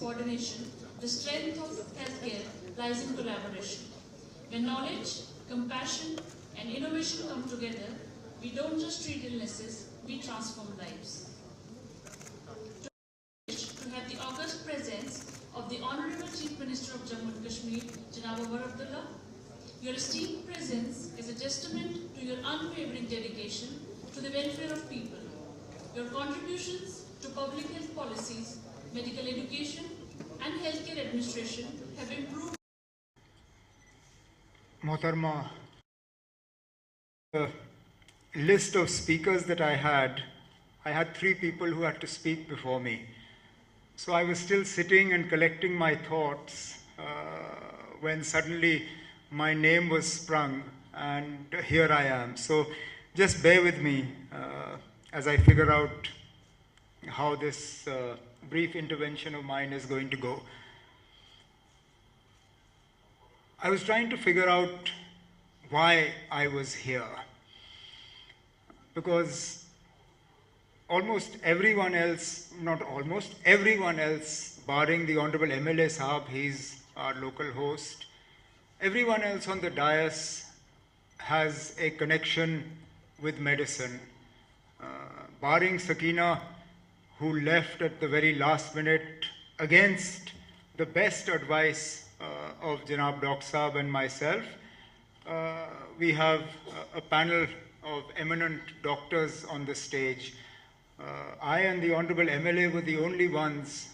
coordination, the strength of healthcare lies in collaboration. When knowledge, compassion, and innovation come together, we don't just treat illnesses, we transform lives. To have the august presence of the Honorable Chief Minister of Jammu and Kashmir, Janab Omar Abdullah. Your esteemed presence is a testament to your unwavering dedication to the welfare of people. Your contributions to public health policies, medical education, and healthcare administration have improved. Mohtarma, the list of speakers that I had 3 people who had to speak before me. So I was still sitting and collecting my thoughts when suddenly my name was sprung, and here I am. So just bear with me as I figure out how this brief intervention of mine is going to go. I was trying to figure out why I was here, because almost everyone else, not almost, everyone else, barring the Honorable MLA Sahab, he's our local host, everyone else on the dais has a connection with medicine. Barring Sakina, who left at the very last minute against the best advice of Janab Dr. Saab and myself, we have a panel of eminent doctors on the stage. I and the Honorable MLA were the only ones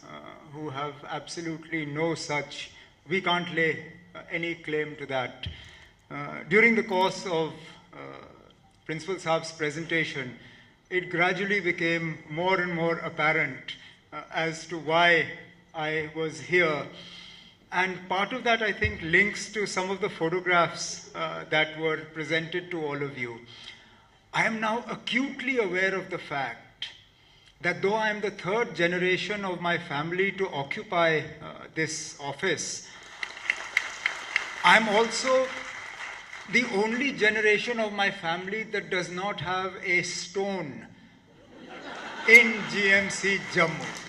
who have absolutely no such, we can't lay any claim to that. During the course of Principal Saab's presentation, it gradually became more and more apparent as to why I was here. And part of that, I think, links to some of the photographs that were presented to all of you. I am now acutely aware of the fact that though I am the 3rd generation of my family to occupy this office, I am also the only generation of my family that does not have a stone in GMC Jammu.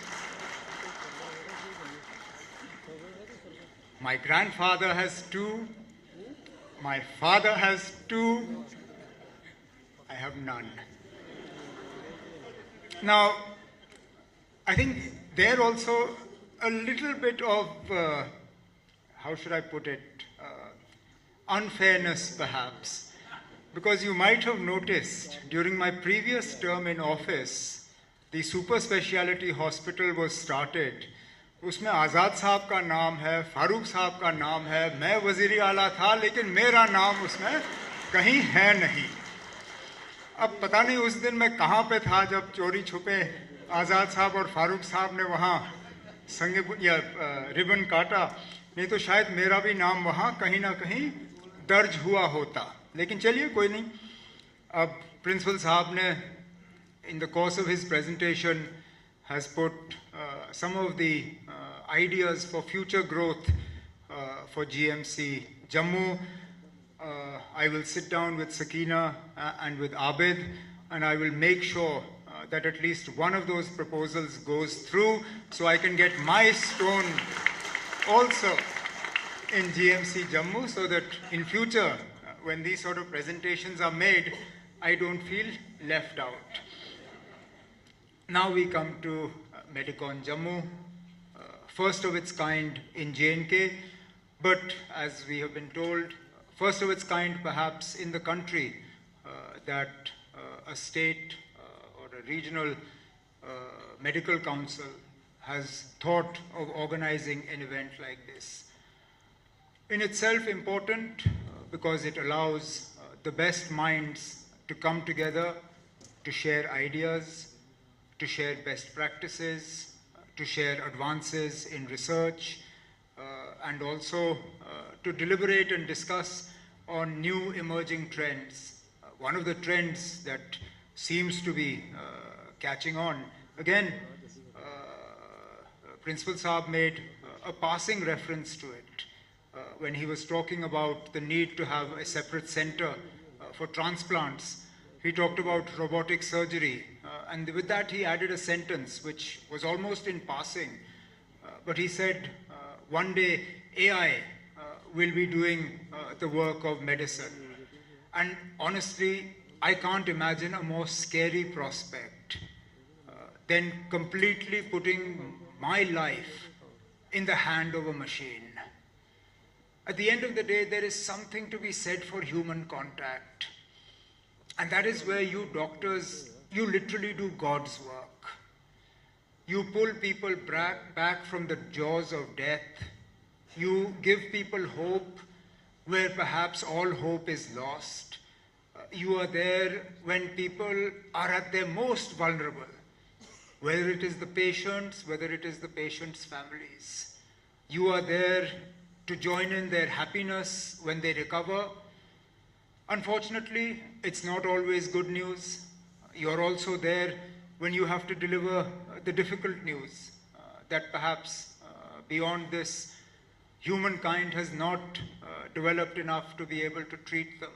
My grandfather has 2, my father has 2, I have none. Now, I think there also a little bit of, how should I put it, unfairness perhaps, because you might have noticed during my previous term in office, the super speciality hospital was started. उसमें आज़ाद साहब का नाम है, फारूक साहब का नाम है, मैं वज़ीर आला था, लेकिन मेरा नाम उसमें कहीं है नहीं. अब पता नहीं उस दिन मैं कहाँ पे था जब चोरी छुपे आज़ाद साहब और फारूक साहब ने वहाँ संगे या रिबन काटा, नहीं तो शायद मेरा भी नाम वहाँ कहीं ना कहीं दर्ज हुआ होता. लेकिन चलिए कोई नहीं. अब प्रिंसिपल साहब ने in the course of his presentation has put some of the ideas for future growth for GMC Jammu. I will sit down with Sakina and with Abid, and I will make sure that at least one of those proposals goes through so I can get my stone also in GMC Jammu, so that in future when these sort of presentations are made, I don't feel left out. Now we come to Medicon Jammu, first of its kind in J&K, but as we have been told, first of its kind perhaps in the country, that a state or a regional medical council has thought of organizing an event like this. In itself important because it allows the best minds to come together, to share ideas, to share best practices, to share advances in research, and also to deliberate and discuss on new emerging trends. One of the trends that seems to be catching on, again, Principal Saab made a passing reference to it when he was talking about the need to have a separate center for transplants. He talked about robotic surgery, and with that he added a sentence which was almost in passing, but he said one day AI will be doing the work of medicine. And honestly, I can't imagine a more scary prospect than completely putting my life in the hand of a machine. At the end of the day, there is something to be said for human contact. And that is where you doctors, you literally do God's work. You pull people back from the jaws of death. You give people hope where perhaps all hope is lost. You are there when people are at their most vulnerable, whether it is the patients, whether it is the patients' families. You are there to join in their happiness when they recover. Unfortunately, it's not always good news. You're also there when you have to deliver the difficult news that perhaps beyond this, humankind has not developed enough to be able to treat them.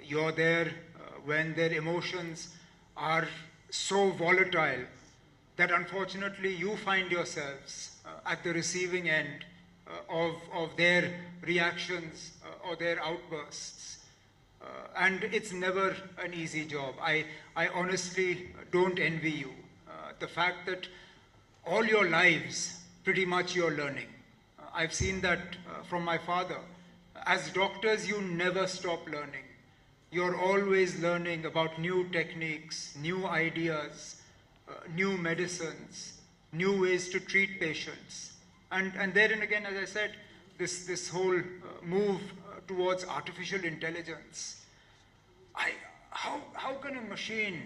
You're there when their emotions are so volatile that unfortunately you find yourselves at the receiving end of their reactions or their outbursts. And it's never an easy job. I honestly don't envy you. The fact that all your lives, pretty much you're learning. I've seen that from my father. As doctors, you never stop learning. You're always learning about new techniques, new ideas, new medicines, new ways to treat patients. And therein again, as I said, this whole move towards artificial intelligence. How can a machine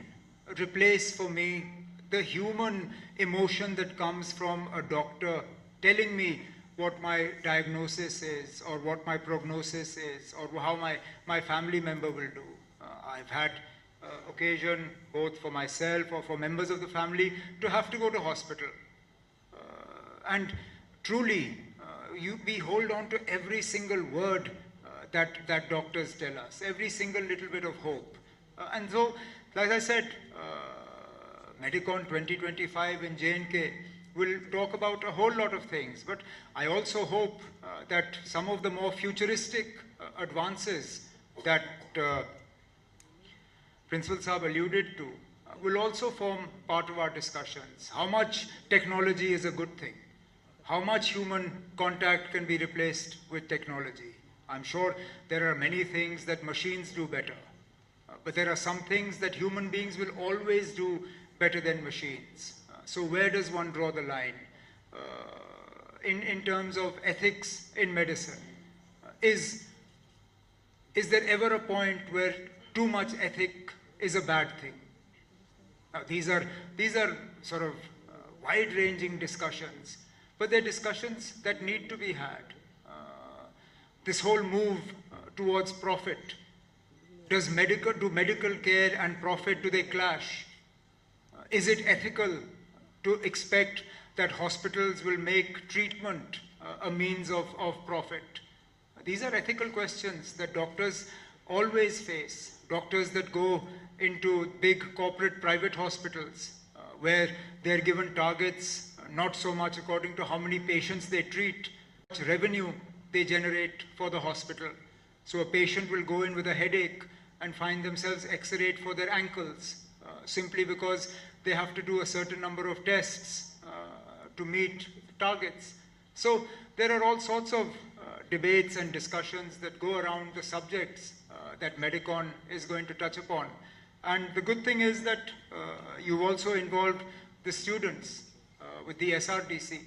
replace for me the human emotion that comes from a doctor telling me what my diagnosis is, or what my prognosis is, or how my family member will do? I've had occasion, both for myself or for members of the family, to have to go to hospital. And truly, we hold on to every single word that doctors tell us, every single little bit of hope. And so, like I said, Medicon 2025 in J&K will talk about a whole lot of things, but I also hope that some of the more futuristic advances that Principal Saab alluded to will also form part of our discussions. How much technology is a good thing? How much human contact can be replaced with technology? I'm sure there are many things that machines do better, but there are some things that human beings will always do better than machines. So where does one draw the line? In terms of ethics in medicine, is there ever a point where too much ethic is a bad thing? Now, these are sort of wide-ranging discussions, but they're discussions that need to be had. This whole move towards profit, do medical care and profit, do they clash? Is it ethical to expect that hospitals will make treatment a means of profit? These are ethical questions that doctors always face. Doctors that go into big corporate private hospitals where they're given targets not so much according to how many patients they treat, how much revenue they generate for the hospital. So a patient will go in with a headache and find themselves x-rayed for their ankles simply because they have to do a certain number of tests to meet targets. So there are all sorts of debates and discussions that go around the subjects that Medicon is going to touch upon. And the good thing is that you've also involved the students with the SRDC.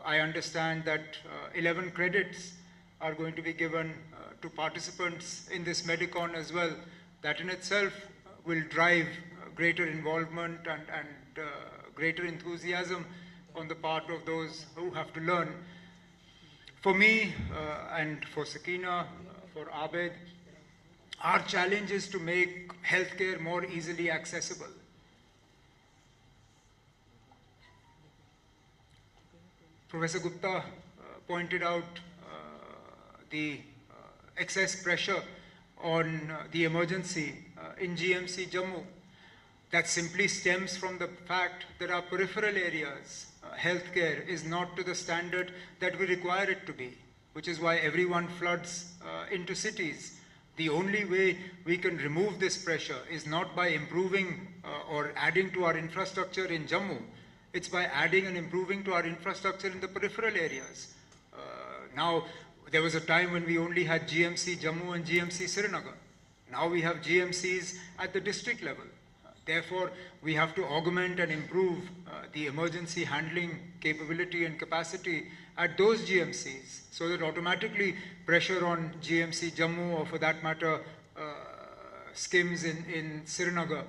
I understand that 11 credits are going to be given to participants in this Medicon as well. That in itself will drive greater involvement and greater enthusiasm on the part of those who have to learn. For me and for Sakina, for Abed, our challenge is to make healthcare more easily accessible. Professor Gupta pointed out the excess pressure on the emergency in GMC Jammu. That simply stems from the fact that our peripheral areas, healthcare is not to the standard that we require it to be, which is why everyone floods into cities. The only way we can remove this pressure is not by improving or adding to our infrastructure in Jammu. It's by adding and improving to our infrastructure in the peripheral areas. Now, there was a time when we only had GMC Jammu and GMC Srinagar. Now we have GMCs at the district level. Therefore, we have to augment and improve the emergency handling capability and capacity at those GMCs, so that automatically pressure on GMC Jammu, or for that matter, SCIMS in Srinagar,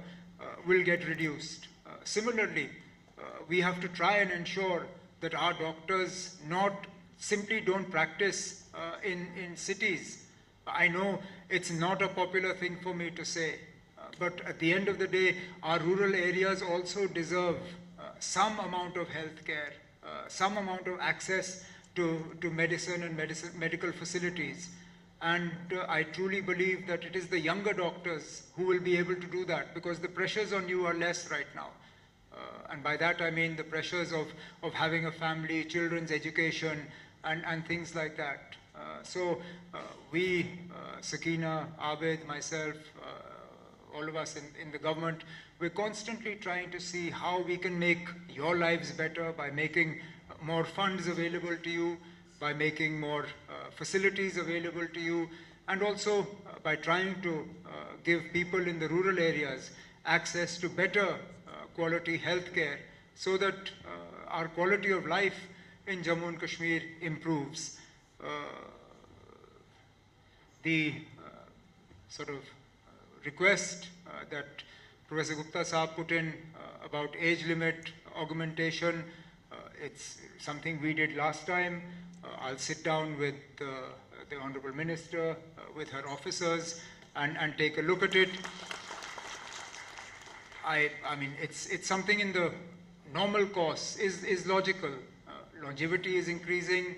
will get reduced. Similarly, we have to try and ensure that our doctors not simply don't practice in cities. I know it's not a popular thing for me to say, but at the end of the day, our rural areas also deserve some amount of health care, some amount of access to medicine and medical facilities. And I truly believe that it is the younger doctors who will be able to do that, because the pressures on you are less right now. And by that I mean the pressures of having a family, children's education, and things like that. So we, Sakina, Abid, myself, all of us in the government, we're constantly trying to see how we can make your lives better by making more funds available to you, by making more facilities available to you, and also by trying to give people in the rural areas access to better quality health care, so that our quality of life in Jammu and Kashmir improves. The sort of request that Professor Gupta Saab put in about age limit augmentation, it's something we did last time. I'll sit down with the Honorable Minister, with her officers, and take a look at it. I mean, it's something in the normal course is logical. Longevity is increasing.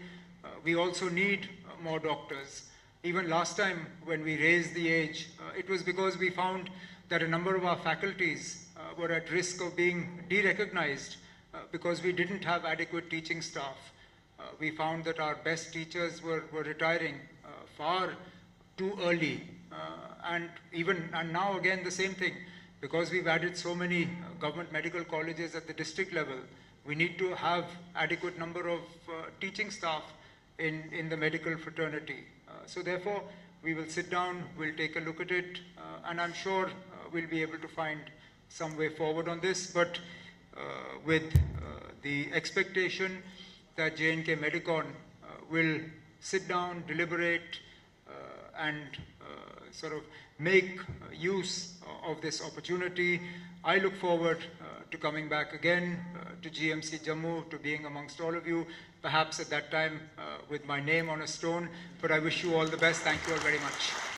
We also need more doctors. Even last time when we raised the age, it was because we found that a number of our faculties were at risk of being de-recognized because we didn't have adequate teaching staff. We found that our best teachers were retiring far too early. And now again the same thing, because we've added so many government medical colleges at the district level, we need to have adequate number of teaching staff in the medical fraternity. So therefore, we will sit down, we'll take a look at it, and I'm sure we'll be able to find some way forward on this, but with the expectation that J&K Medicon will sit down, deliberate, and sort of make use of this opportunity. I look forward to coming back again to GMC Jammu, to being amongst all of you, perhaps at that time with my name on a stone, but I wish you all the best. Thank you all very much.